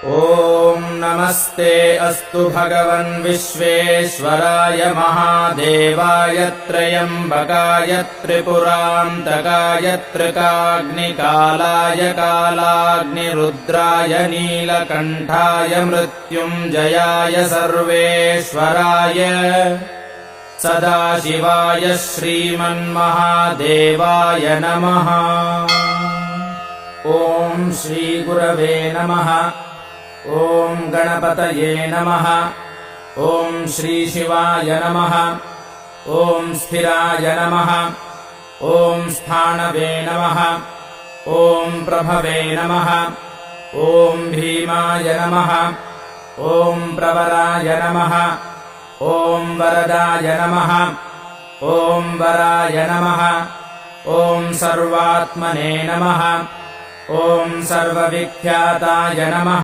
ॐ नमस्ते अस्तु भगवन् विश्वेश्वराय महादेवाय त्र्यम्बकाय त्रिपुरान्तकाय त्रिकाग्निकालाय कालाग्निरुद्राय नीलकण्ठाय मृत्युञ्जयाय सर्वेश्वराय सदाशिवाय श्रीमन्महादेवाय नमः। ॐ श्रीगुरवे नमः। ॐ गणपतये नमः। ॐ श्रीशिवाय नमः। ॐ स्थिराय नमः। ॐ स्थाणवे नमः। ॐ प्रभवे नमः। ॐ भीमाय नमः। ॐ प्रवराय नमः। ॐ वरदाय नमः। ॐ वराय नमः। ॐ सर्वात्मने नमः। ॐ सर्वविख्याताय नमः।